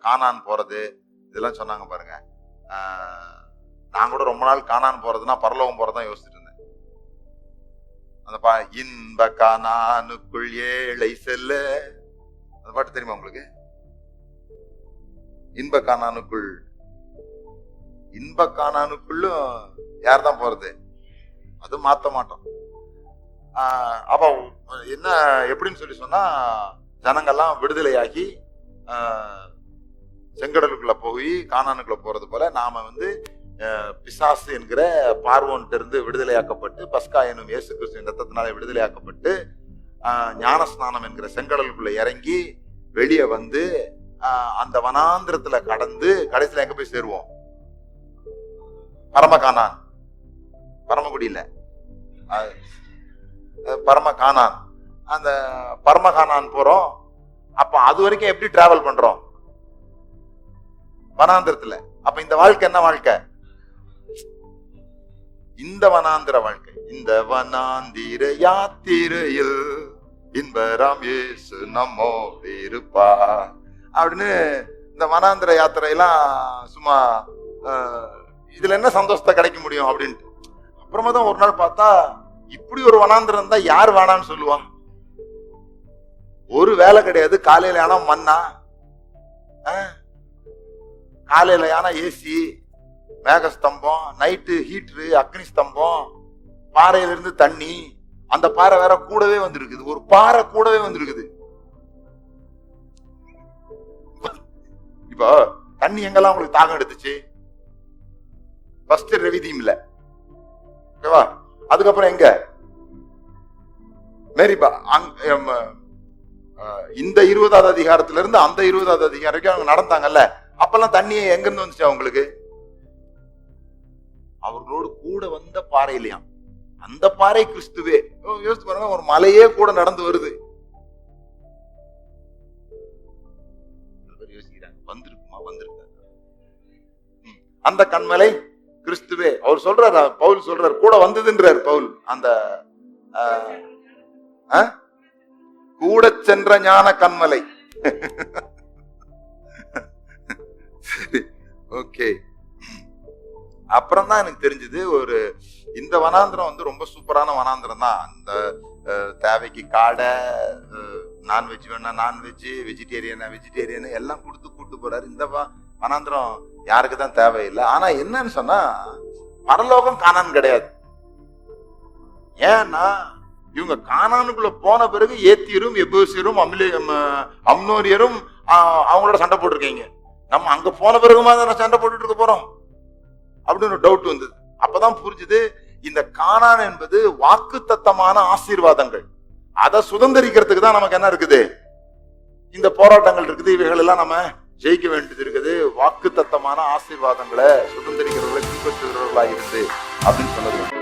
கானான் போறது இதெல்லாம் சொன்னாங்க பாருங்க. நான் கூட ரொம்ப நாள் கானான் போறதுன்னா பரலோகம் போறதான் யோசிச்சுட்டு இருந்தேன். அந்த இன்ப கானானுக்குள் ஏழை செல்ல, அந்த பாட்டு தெரியுமா உங்களுக்கு? இன்ப கானானுக்குள், இன்ப கானானுக்குள்ளும் யார் தான் போறது? அது மாத்த மாட்டோம். அப்ப என்ன எப்படின்னு சொல்லி சொன்னா, ஜனங்கள்லாம் விடுதலையாகி செங்கடலுக்குள்ள போய் கானானுக்குள்ள போறது போல நாம பிசாசு என்கிற பார்வோன்ட்டு இருந்து விடுதலையாக்கப்பட்டு, பஸ்கா எனும் இயேசு கிறிஸ்துவின் ரத்தத்தினாலே விடுதலையாக்கப்பட்டு, ஞானஸ்நானம் என்கிற செங்கடலுக்குள்ள இறங்கி வெளியே அந்த வனாந்திரத்துல கடந்து கடைசியில எங்க போய் சேருவோம்? பரமகானான், பரமக்குடியில பரமகானான். அந்த பரமகானான் போறோம். அப்ப அது வரைக்கும் எப்படி டிராவல் பண்றோம்? வனாந்திரத்துல. அப்ப இந்த வாழ்க்கை என்ன வாழ்க்கை? இந்த வனாந்திர வாழ்க்கை. இந்த வனாந்திர யாத்திரையில் இன்பராம் இயேசு நம்மோடு இருப்பா அப்படின்னு இந்த வனாந்திர யாத்திரையெல்லாம் சும்மா இதுல என்ன சந்தோஷத்தை கிடைக்க முடியும் அப்படின்ட்டு. அப்புறமா தான் ஒரு நாள் பார்த்தா, இப்படி ஒரு வனாந்திரம் இருந்தா யார் வேணான்னு சொல்லுவான்? ஒரு வேலை கிடையாது. காலையில ஆனா மண்ணா, காலையில ஆனா ஏசி, மேகஸ்தம்பம், நைட்டு ஹீட்ரு, அக்னி ஸ்தம்பம், பாறையில இருந்து தண்ணி. அந்த பாறை வேற கூடவே வந்திருக்குது. ஒரு பாறை கூடவே வந்திருக்குது. இப்போ தண்ணி எங்கெல்லாம் உங்களுக்கு தாகம் எடுத்துச்சு? ஃபர்ஸ்ட் ரெவிதீம்ல, ஓகேவா? அதுக்கப்புறம் எங்க? மேரிபா. இந்த 20வது அதிகாரத்துல இருந்து அந்த 20வது அதிகாரம் வரைக்கும் அவங்க நடந்தாங்கல்ல, அப்பெல்லாம் தண்ணியை எங்க இருந்து வந்துச்சு அவங்களுக்கு? அவர்களோடு கூட வந்த பாறை இல்லையா? அந்த பாறை கிறிஸ்துவே. யோசிச்சு பாருங்க, ஒரு மலையே கூட நடந்து வருது. யோசிக்கிறாங்க, வந்திருக்குமா? வந்திருக்க அந்த கண்மலை கிறிஸ்துவே. அவர் சொல்றாரு, பவுல் சொல்றாரு, கூட வந்ததுன்றார் பவுல். அந்த கூட சென்ற ஞான கண்மலை. சரி, ஓகே. அப்புறம் தான் எனக்கு தெரிஞ்சது, ஒரு இந்த வனாந்திரம் ரொம்ப சூப்பரான வனாந்திரம் தான். அந்த தேவைக்கு காடை, நான்வெஜ் வேணா நான்வெஜ், வெஜிடேரியனா வெஜிடேரியன் எல்லாம் கொடுத்து கூட்டு போறாரு. இந்த வனாந்திரம் யாருக்கு தான் தேவையில்லை. ஆனா என்னன்னு சொன்னா, பரலோகம் கானான் கிடையாது. ஏன்னா இவங்க கானானுக்குள்ள போன பிறகு ஏத்தியரும் எபூசியரும் அம்னோரியரும் அவங்களோட சண்டை போட்டிருக்கீங்க. நம்ம அங்க போன பிறகுமா தான் சண்டை போட்டுட்டு இருக்க போறோம் அப்படின்னு டவுட் வந்தது. அப்பதான் புரிஞ்சுது, இந்த கானான் என்பது வாக்குத்தத்தமான ஆசீர்வாதங்கள். அதை சுதந்திரிக்கிறதுக்கு தான் நமக்கு என்ன இருக்குது? இந்த போராட்டங்கள் இருக்குது. இவைகள் எல்லாம் நம்ம ஜெயிக்க வேண்டியது இருக்குது. வாக்குத்தத்தமான ஆசீர்வாதங்களை சுதந்திரிக்கிறவர்களை பின்பற்றுகிறவர்களா இருந்து அப்படின்னு சொன்னது.